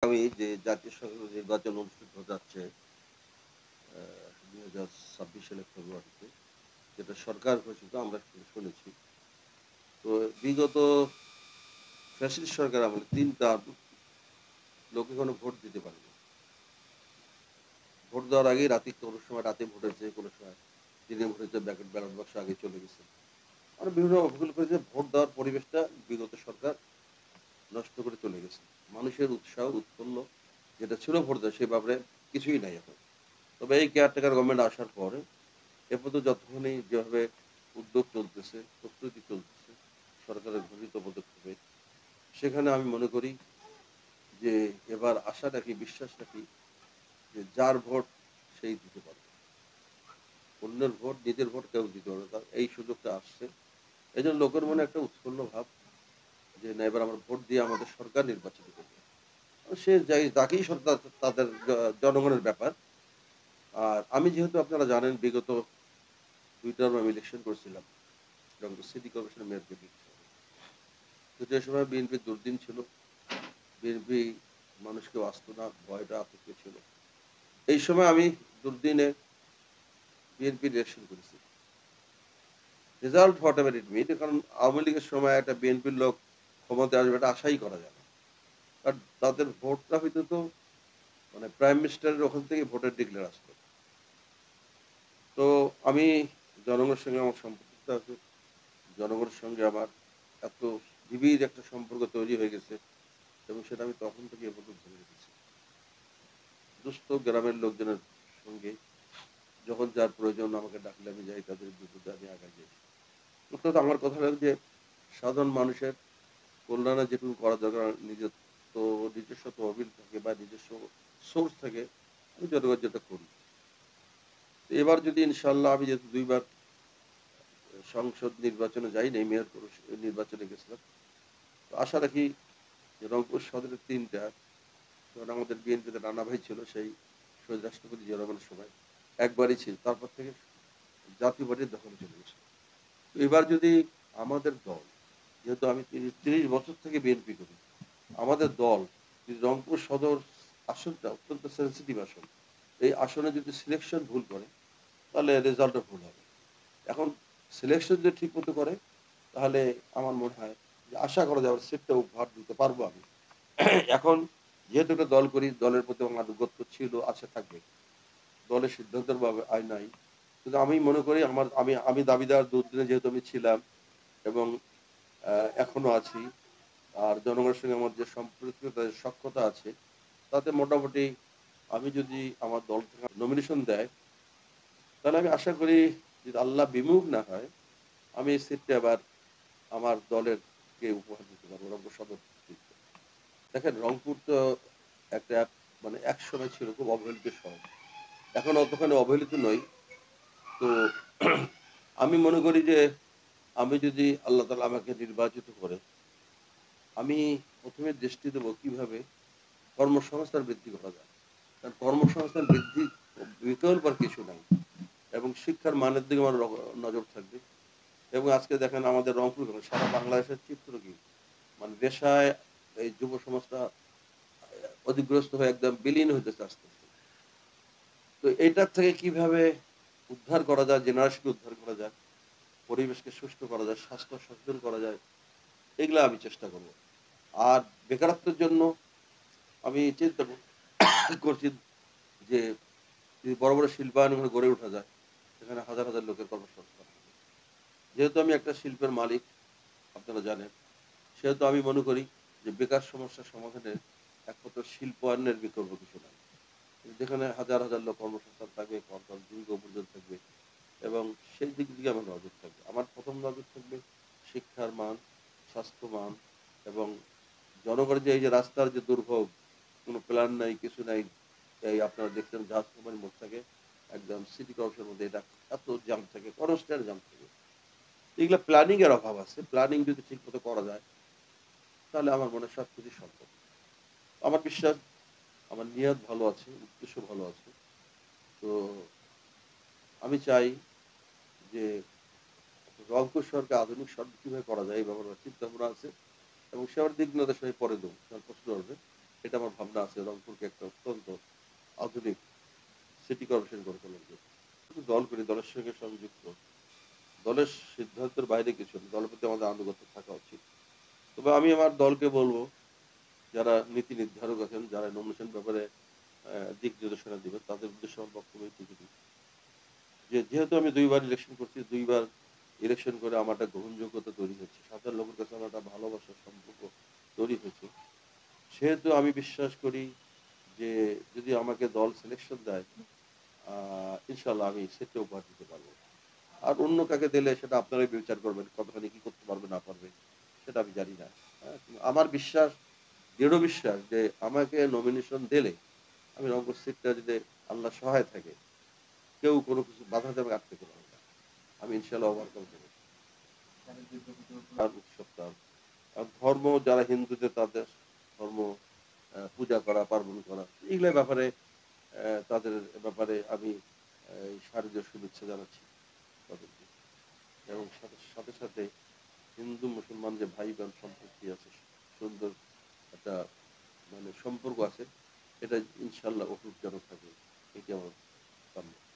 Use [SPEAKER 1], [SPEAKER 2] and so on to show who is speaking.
[SPEAKER 1] আমি যে জাতীয় সংসদ নির্বাচন অনুষ্ঠিত হতে যাচ্ছে ২০২৬ সালের ফেব্রুয়ারিতে, যেটা সরকার ঘোষিত আমরা শুনেছি। তো বিগত ফ্যাসিস্ট সরকার আমলে ৩ টার্ম লোক এখনো ভোট দিতে পারেনি। ভোট দেওয়ার আগেই কোনো সময় রাতে ভোট হয়েছে, কোনো সময় দিনে ভোট হয়েছে, ব্যালট বাক্স আগে চলে গেছে। আমরা বিভিন্ন অভিযোগ করি যে ভোট দেওয়ার পরিবেশটা বিগত সরকার নষ্ট করে চলে গেছে। মানুষের উৎসাহ উৎফুল্ল যেটা ছিল ভোট দেওয়া সে ব্যাপারে কিছুই নাই এখন। তবে এই কেয়ারটেকার গভর্নমেন্ট আসার পরে এ পর্যন্ত যতখানি যেভাবে উদ্যোগ চলতেছে, প্রস্তুতি চলতেছে সরকারের ঘোষিত পদক্ষেপে, সেখানে আমি মনে করি যে এবার আশা রাখি, বিশ্বাস রাখি যে যার ভোট সেই দিতে পারবে। অন্যের ভোট, নিজের ভোট কেউ দিতে পারবে না। এই সুযোগটা আসছে। এজন্য লোকের মনে একটা উৎফুল্ল ভাব যে না এবার আমরা ভোট দিয়ে আমাদের সরকার নির্বাচিত করবে। সে যাই যাকেই সরকার তাদের জনগণের ব্যাপার। আর আমি যেহেতু আপনারা জানেন বিগত ২ টার্ম আমি ইলেকশন করছিলাম রংপুর সিটি কর্পোরেশনের মেয়র কেন্দ্রিক। তো যে সময় বিএনপির দুর্দিন ছিল, বিএনপি মানুষকে বাঁচত না, ভয়টা আতঙ্কে ছিল। এই সময় আমি দুর্দিনে বিএনপির ইলেকশন করেছি। Result what ever it meet, কারণ আওয়ামী লীগের সময় একটা বিএনপির লোক ক্ষমতায় আসবে এটা আশাই করা যায় না। আর তাদের ভোটটা হইতো তো মানে প্রাইম মিনিস্টারের ওখান থেকে ভোটের ডিক্লেয়ার আসতো। তো আমি জনগণের সঙ্গে আমার সম্পর্কটা আছে। জনগণের সঙ্গে আমার এত নিবিড় একটা সম্পর্ক তৈরি হয়ে গেছে এবং সেটা আমি তখন থেকে এ পর্যন্ত ধরে রেখেছি। দুস্থ গ্রামের লোকজনের সঙ্গে যখন যার প্রয়োজন আমাকে ডাকলে আমি যাই, তাদের বিপদে আমি আগায় যাই। অর্থাৎ আমার কথা হলো যে সাধারণ মানুষের কল্যাণে যেটুকু করা দরকার নিজস্ব তহবিল থেকে বা নিজস্ব সোর্স থেকে আমি যতটা যেটা করি। তো এবার যদি ইনশাআল্লাহ আমি যেহেতু ২ বার সংসদ নির্বাচনে যাই নাই, মেয়র নির্বাচনে গেছিলাম। তো আশা রাখি যে রংপুর সদরের ৩ টা, কারণ আমাদের বিএনপিতে রানা ভাই ছিল সেই শহীদ রাষ্ট্রপতি জিয়া রহমানের সময় একবারই ছিল। তারপর থেকে জাতীয় পার্টির দখলে চলে গেছে। তো এবার যদি আমাদের দল, যেহেতু আমি ৩০ বছর থেকে বিএনপি করি, আমাদের দল যদি রংপুর সদর আসনটা অত্যন্ত সেনসিটিভ আসন। এই আসনে যদি সিলেকশন ভুল করে তাহলে রেজাল্টও ভুল হবে। এখন সিলেকশন যদি ঠিকমতো করে তাহলে আমার মনে হয় যে আশা করা যায় সিটটা উপহার দিতে পারবো আমি। এখন যেহেতু একটা দল করি, দলের প্রতি আমার আনুগত্য ছিল, আছে, থাকবে। দলের সিদ্ধান্তের আয় নাই। কিন্তু আমি মনে করি আমি দাবিদার দুদিনে যেহেতু আমি ছিলাম এবং এখনো আছি। আর জনগণের সঙ্গে আমার যে সম্পৃক্ততা, সখ্যতা আছে, তাতে মোটামুটি আমি যদি আমার দল থেকে নমিনেশন দেয়, তাহলে আমি আশা করি যদি আল্লাহ বিমুখ না হয়, আমি এই সিটটা আবার আমার দলের কে উপহার দিতে পারবো রংপুর সদর থেকে। দেখেন রংপুর তো একটা মানে একসময় ছিল খুব অবহেলিত শহর। এখন অতখানি অবহেলিত নই। তো আমি মনে করি যে আমি যদি আল্লাহ তাআলা আমাকে নির্বাচিত করে, আমি ১ম এ দৃষ্টি দেব কিভাবে কর্মসংস্থান বৃদ্ধি করা যায়। কারণ কর্মসংস্থান বৃদ্ধি বিকল্প আর কিছু নাই। এবং শিক্ষার মানের দিকে আমার নজর থাকবে। এবং আজকে দেখেন আমাদের রংপুর কেন সারা বাংলাদেশের চিত্র কি? মানে নেশায় এই যুব সমাজটা অধিগ্রস্ত হয়ে একদম বিলীন হইতেছে আস্তে, আস্তে। তো এইটার থেকে কিভাবে উদ্ধার করা যায়, জেনারেশনকে উদ্ধার করা যায়, পরিবেশকে সুষ্ঠু করা যায়, স্বাস্থ্য সচেতন করা যায়, এগুলা আমি চেষ্টা করব। আর বেকারত্বের জন্য আমি চিন্তা করছি যে যদি বড়, বড় শিল্পায়নগুলো গড়ে ওঠা যায়, সেখানে হাজার, হাজার লোকের কর্মসংস্থান হবে। যেহেতু আমি একটা শিল্পের মালিক, আপনারা জানেন, সেহেতু আমি মনে করি যে বেকার সমস্যার সমাধানে একমাত্র শিল্পায়নের বিকল্প কিছু নাই। যেখানে হাজার, হাজার লোক কর্মসংস্থান থাকবে, কর্মকাল দীর্ঘ পর্যন্ত থাকবে এবং সেই দিক দিকে আমার নজর থাকবে। আমার ১ম নজর থাকবে শিক্ষার মান, স্বাস্থ্য মান এবং জনগণের যে এই যে রাস্তার যে দুর্ভোগ, কোন প্ল্যান নাই, কিছু নাই। এই আপনারা দেখছেন জাহাজ কোম্পানির মোড় থেকে একদম সিটি কর্পোরেশনের মধ্যে এটা এত জ্যাম থাকে, কনস্ট্যান্ট জ্যাম থাকে। এগুলা প্ল্যানিং এর অভাব আছে। প্ল্যানিং যদি ঠিকমতো করা যায়, তাহলে আমার মনে হয় সবকিছু সম্ভব। আমার বিশ্বাস আমার নিয়ত ভালো আছে, উদ্দেশ্য ভালো আছে। তো আমি চাই যে রংপুর শহরকে আধুনিক শহর কিভাবে করা যায় এই ব্যাপারে আমার চিন্তাভাবনা আছে এবং সেটার দিক নির্দেশনা আমি পরে দেব। আপনার প্রশ্ন আসবে। এটা আমার ভাবনা আছে রংপুরকে একটা অত্যন্ত আধুনিক সিটি কর্পোরেশন গড়ে তোলার জন্য। শুধু দল করি, দলের সঙ্গে সংযুক্ত। দলের সিদ্ধান্তের বাইরে কিছু না। দলের প্রতি আমাদের আনুগত্য থাকা উচিত। তবে আমি আমার দলকে বলব, যারা নীতি নির্ধারক আছেন, যারা নমিনেশন ব্যাপারে দিক নির্দেশনা দিবেন, তাদের উদ্দেশ্যে আমার বক্তব্য এইটুকুনি যে, যেহেতু আমি ২ বার ইলেকশন করছি, ২ বার ইলেকশন করে আমার একটা গ্রহণযোগ্যতা তৈরি হয়েছে। সাধারণ লোকের কাছে আমার একটা ভালোবাসার সম্পর্ক তৈরি হয়েছে। সেহেতু আমি বিশ্বাস করি যে, যদি আমাকে দল সিলেকশন দেয়, আ ইনশাআল্লাহ আমি সেটা উপহার দিতে পারব। আর অন্য কাকে দিলে সেটা আপনারাই বিচার করবেন। কতখানি কি করতে পারবে না পারবে সেটা আমি জানি না। হ্যাঁ? কিন্তু আমার বিশ্বাস, দৃঢ় বিশ্বাস যে আমাকে নমিনেশন দিলে আমি রংপুর সিটটা যদি আল্লাহ সহায় থাকে, কেউ কোনো কিছু বাধা দেবে আটকাতে পারবে না। আমি ইনশাআল্লাহ ওভারকাম করব। আর উৎসবটা ধর্ম যারা হিন্দুদের তাদের ধর্ম পূজা করা, পার্বণ করা এগুলোর ব্যাপারে তাদের ব্যাপারে আমি শারদীয় শুভেচ্ছা জানাচ্ছি তাদেরকে। এবং সাথে হিন্দু মুসলমান যে ভাই-বোন সম্পর্ক আছে, সুন্দর একটা মানে সম্পর্ক আছে, এটা ইনশাআল্লাহ অটুট যেন থাকে। এটি আমার কাম্য।